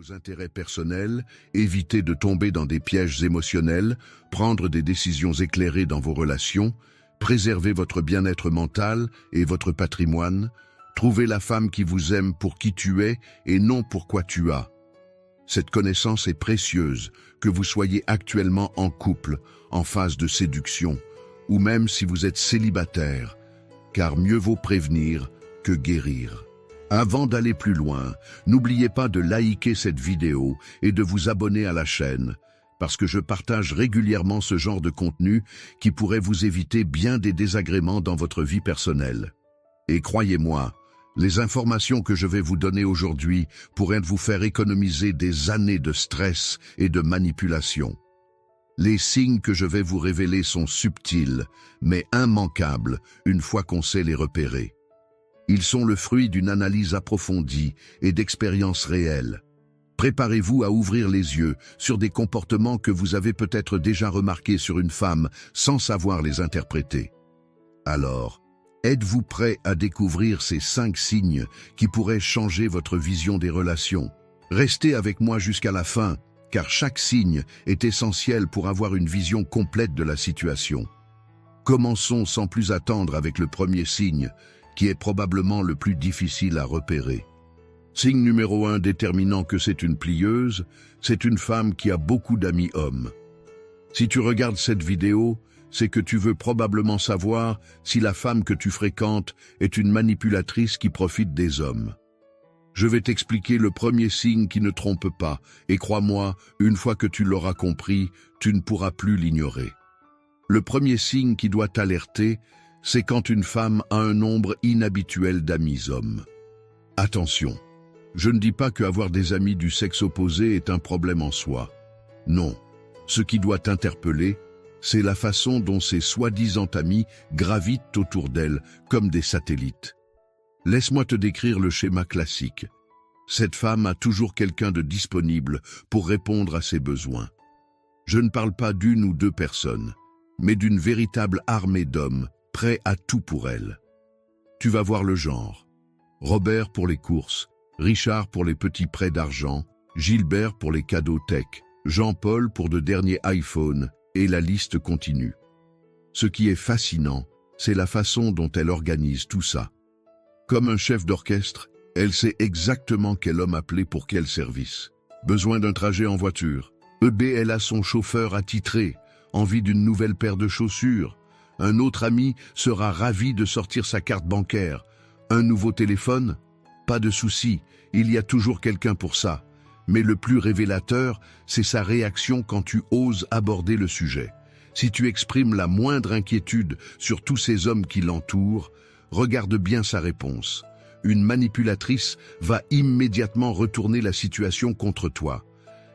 vos intérêts personnels, évitez de tomber dans des pièges émotionnels, prendre des décisions éclairées dans vos relations, préservez votre bien-être mental et votre patrimoine, trouvez la femme qui vous aime pour qui tu es et non pour quoi tu as. Cette connaissance est précieuse, que vous soyez actuellement en couple, en phase de séduction, ou même si vous êtes célibataire, car mieux vaut prévenir que guérir. Avant d'aller plus loin, n'oubliez pas de liker cette vidéo et de vous abonner à la chaîne, parce que je partage régulièrement ce genre de contenu qui pourrait vous éviter bien des désagréments dans votre vie personnelle. Et croyez-moi, les informations que je vais vous donner aujourd'hui pourraient vous faire économiser des années de stress et de manipulation. Les signes que je vais vous révéler sont subtils, mais immanquables une fois qu'on sait les repérer. Ils sont le fruit d'une analyse approfondie et d'expériences réelles. Préparez-vous à ouvrir les yeux sur des comportements que vous avez peut-être déjà remarqués sur une femme sans savoir les interpréter. Alors, êtes-vous prêt à découvrir ces 5 signes qui pourraient changer votre vision des relations? Restez avec moi jusqu'à la fin, car chaque signe est essentiel pour avoir une vision complète de la situation. Commençons sans plus attendre avec le premier signe, qui est probablement le plus difficile à repérer. Signe numéro 1 déterminant que c'est une plieuse, c'est une femme qui a beaucoup d'amis hommes. Si tu regardes cette vidéo, c'est que tu veux probablement savoir si la femme que tu fréquentes est une manipulatrice qui profite des hommes. Je vais t'expliquer le premier signe qui ne trompe pas, et crois-moi, une fois que tu l'auras compris, tu ne pourras plus l'ignorer. Le premier signe qui doit t'alerter, c'est quand une femme a un nombre inhabituel d'amis hommes. Attention, je ne dis pas qu'avoir des amis du sexe opposé est un problème en soi. Non, ce qui doit t'interpeller, c'est la façon dont ces soi-disant amis gravitent autour d'elle comme des satellites. Laisse-moi te décrire le schéma classique. Cette femme a toujours quelqu'un de disponible pour répondre à ses besoins. Je ne parle pas d'une ou deux personnes, mais d'une véritable armée d'hommes prêts à tout pour elle. Tu vas voir le genre. Robert pour les courses, Richard pour les petits prêts d'argent, Gilbert pour les cadeaux tech, Jean-Paul pour de derniers iPhones, et la liste continue. Ce qui est fascinant, c'est la façon dont elle organise tout ça. Comme un chef d'orchestre, elle sait exactement quel homme appeler pour quel service. Besoin d'un trajet en voiture. Elle a son chauffeur attitré, envie d'une nouvelle paire de chaussures. Un autre ami sera ravi de sortir sa carte bancaire. Un nouveau téléphone? Pas de souci, il y a toujours quelqu'un pour ça. Mais le plus révélateur, c'est sa réaction quand tu oses aborder le sujet. Si tu exprimes la moindre inquiétude sur tous ces hommes qui l'entourent, regarde bien sa réponse. Une manipulatrice va immédiatement retourner la situation contre toi.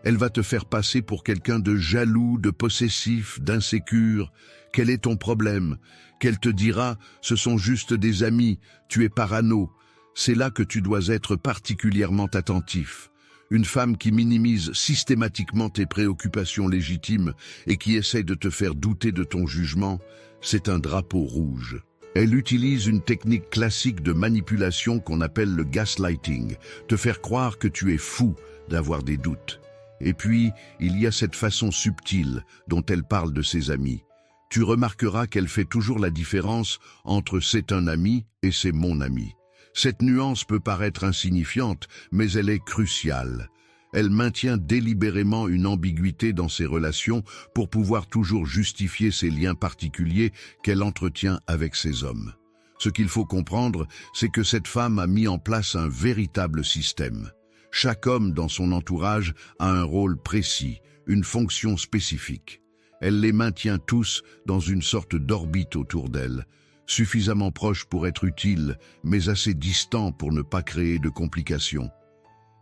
Elle va te faire passer pour quelqu'un de jaloux, de possessif, d'insécure. Quel est ton problème? Qu'elle te dira, ce sont juste des amis, tu es parano. C'est là que tu dois être particulièrement attentif. Une femme qui minimise systématiquement tes préoccupations légitimes et qui essaie de te faire douter de ton jugement, c'est un drapeau rouge. Elle utilise une technique classique de manipulation qu'on appelle le gaslighting, te faire croire que tu es fou d'avoir des doutes. Et puis, il y a cette façon subtile dont elle parle de ses amis. Tu remarqueras qu'elle fait toujours la différence entre « c'est un ami » et « c'est mon ami ». Cette nuance peut paraître insignifiante, mais elle est cruciale. Elle maintient délibérément une ambiguïté dans ses relations pour pouvoir toujours justifier ses liens particuliers qu'elle entretient avec ses hommes. Ce qu'il faut comprendre, c'est que cette femme a mis en place un véritable système. Chaque homme dans son entourage a un rôle précis, une fonction spécifique. Elle les maintient tous dans une sorte d'orbite autour d'elle, suffisamment proche pour être utile, mais assez distant pour ne pas créer de complications.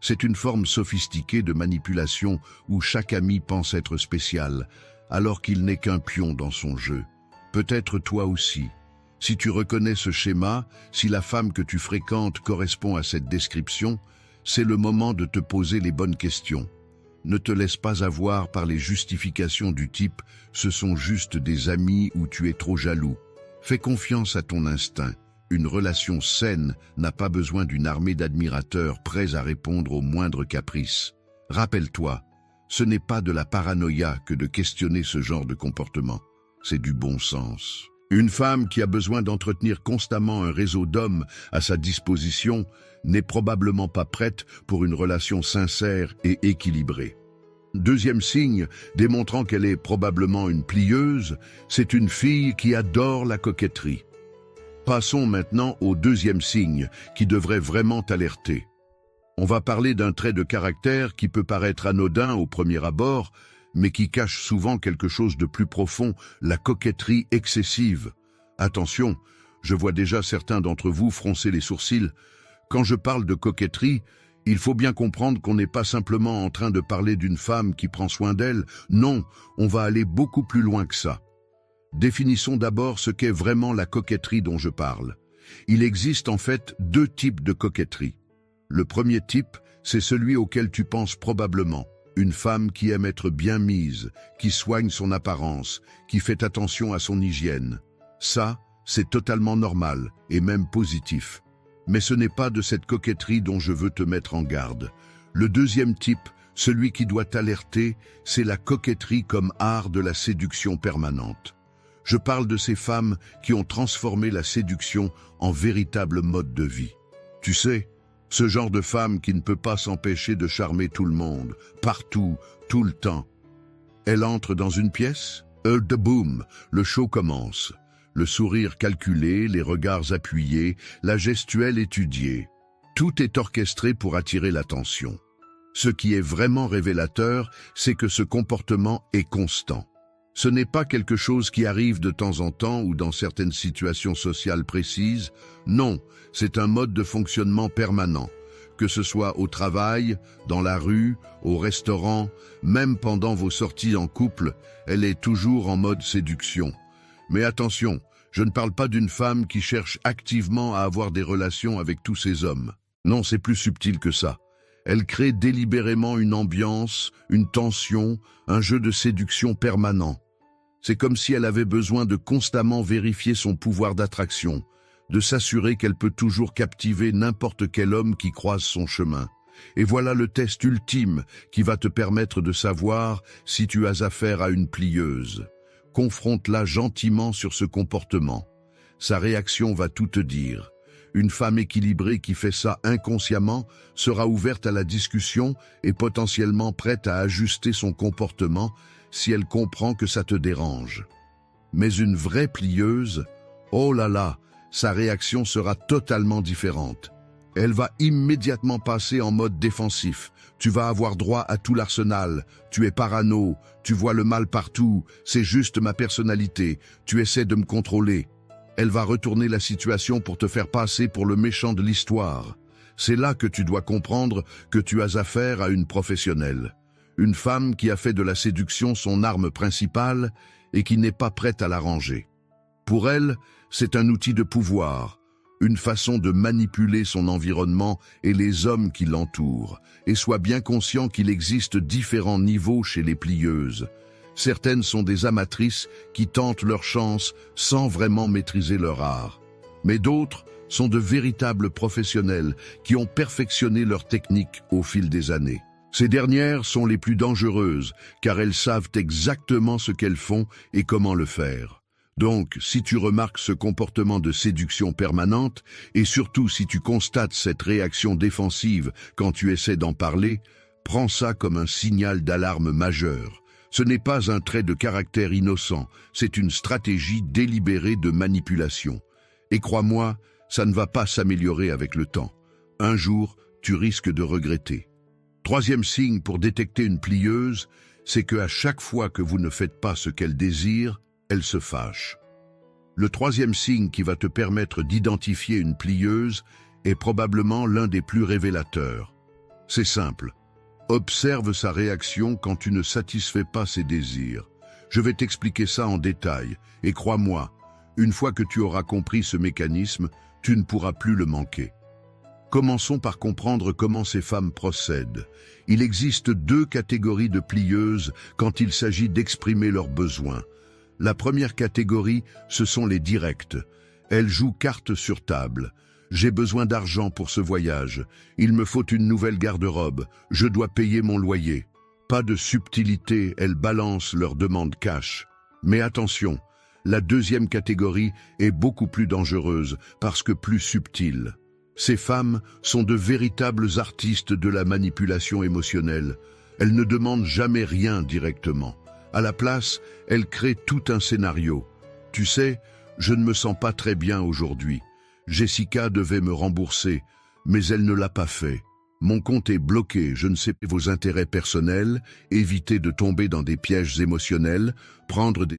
C'est une forme sophistiquée de manipulation où chaque ami pense être spécial, alors qu'il n'est qu'un pion dans son jeu. Peut-être toi aussi. Si tu reconnais ce schéma, si la femme que tu fréquentes correspond à cette description, c'est le moment de te poser les bonnes questions. Ne te laisse pas avoir par les justifications du type « ce sont juste des amis » ou « tu es trop jaloux ». Fais confiance à ton instinct. Une relation saine n'a pas besoin d'une armée d'admirateurs prêts à répondre aux moindres caprices. Rappelle-toi, ce n'est pas de la paranoïa que de questionner ce genre de comportement, c'est du bon sens. Une femme qui a besoin d'entretenir constamment un réseau d'hommes à sa disposition n'est probablement pas prête pour une relation sincère et équilibrée. Deuxième signe, démontrant qu'elle est probablement une plieuse, c'est une fille qui adore la coquetterie. Passons maintenant au deuxième signe qui devrait vraiment t'alerter. On va parler d'un trait de caractère qui peut paraître anodin au premier abord, mais qui cache souvent quelque chose de plus profond, la coquetterie excessive. Attention, je vois déjà certains d'entre vous froncer les sourcils. Quand je parle de coquetterie, il faut bien comprendre qu'on n'est pas simplement en train de parler d'une femme qui prend soin d'elle. Non, on va aller beaucoup plus loin que ça. Définissons d'abord ce qu'est vraiment la coquetterie dont je parle. Il existe en fait deux types de coquetterie. Le premier type, c'est celui auquel tu penses probablement. Une femme qui aime être bien mise, qui soigne son apparence, qui fait attention à son hygiène. Ça, c'est totalement normal et même positif. Mais ce n'est pas de cette coquetterie dont je veux te mettre en garde. Le deuxième type, celui qui doit t'alerter, c'est la coquetterie comme art de la séduction permanente. Je parle de ces femmes qui ont transformé la séduction en véritable mode de vie. Tu sais, ce genre de femme qui ne peut pas s'empêcher de charmer tout le monde, partout, tout le temps. Elle entre dans une pièce, de boum, le show commence. Le sourire calculé, les regards appuyés, la gestuelle étudiée. Tout est orchestré pour attirer l'attention. Ce qui est vraiment révélateur, c'est que ce comportement est constant. Ce n'est pas quelque chose qui arrive de temps en temps ou dans certaines situations sociales précises. Non, c'est un mode de fonctionnement permanent. Que ce soit au travail, dans la rue, au restaurant, même pendant vos sorties en couple, elle est toujours en mode séduction. Mais attention, je ne parle pas d'une femme qui cherche activement à avoir des relations avec tous ces hommes. Non, c'est plus subtil que ça. Elle crée délibérément une ambiance, une tension, un jeu de séduction permanent. C'est comme si elle avait besoin de constamment vérifier son pouvoir d'attraction, de s'assurer qu'elle peut toujours captiver n'importe quel homme qui croise son chemin. Et voilà le test ultime qui va te permettre de savoir si tu as affaire à une plieuse. Confronte-la gentiment sur ce comportement. Sa réaction va tout te dire. Une femme équilibrée qui fait ça inconsciemment sera ouverte à la discussion et potentiellement prête à ajuster son comportement si elle comprend que ça te dérange. Mais une vraie plieuse, oh là là, sa réaction sera totalement différente. Elle va immédiatement passer en mode défensif. Tu vas avoir droit à tout l'arsenal. Tu es parano, tu vois le mal partout, c'est juste ma personnalité, tu essaies de me contrôler. Elle va retourner la situation pour te faire passer pour le méchant de l'histoire. C'est là que tu dois comprendre que tu as affaire à une professionnelle. Une femme qui a fait de la séduction son arme principale et qui n'est pas prête à la ranger. Pour elle, c'est un outil de pouvoir, une façon de manipuler son environnement et les hommes qui l'entourent. Et sois bien conscient qu'il existe différents niveaux chez les plieuses. Certaines sont des amatrices qui tentent leur chance sans vraiment maîtriser leur art. Mais d'autres sont de véritables professionnels qui ont perfectionné leur technique au fil des années. Ces dernières sont les plus dangereuses car elles savent exactement ce qu'elles font et comment le faire. Donc, si tu remarques ce comportement de séduction permanente et surtout si tu constates cette réaction défensive quand tu essaies d'en parler, prends ça comme un signal d'alarme majeur. Ce n'est pas un trait de caractère innocent, c'est une stratégie délibérée de manipulation. Et crois-moi, ça ne va pas s'améliorer avec le temps. Un jour, tu risques de regretter. Troisième signe pour détecter une plieuse, c'est qu'à chaque fois que vous ne faites pas ce qu'elle désire, elle se fâche. Le troisième signe qui va te permettre d'identifier une plieuse est probablement l'un des plus révélateurs. C'est simple. Observe sa réaction quand tu ne satisfais pas ses désirs. Je vais t'expliquer ça en détail, et crois-moi, une fois que tu auras compris ce mécanisme, tu ne pourras plus le manquer. Commençons par comprendre comment ces femmes procèdent. Il existe deux catégories de plieuses quand il s'agit d'exprimer leurs besoins. La première catégorie, ce sont les directes. Elles jouent carte sur table. J'ai besoin d'argent pour ce voyage. Il me faut une nouvelle garde-robe. Je dois payer mon loyer. Pas de subtilité, elles balancent leurs demandes cash. Mais attention, la deuxième catégorie est beaucoup plus dangereuse parce que plus subtile. Ces femmes sont de véritables artistes de la manipulation émotionnelle. Elles ne demandent jamais rien directement. À la place, elles créent tout un scénario. Tu sais, je ne me sens pas très bien aujourd'hui. Jessica devait me rembourser, mais elle ne l'a pas fait. Mon compte est bloqué, je ne sais pas vos intérêts personnels, évitez de tomber dans des pièges émotionnels, prendre des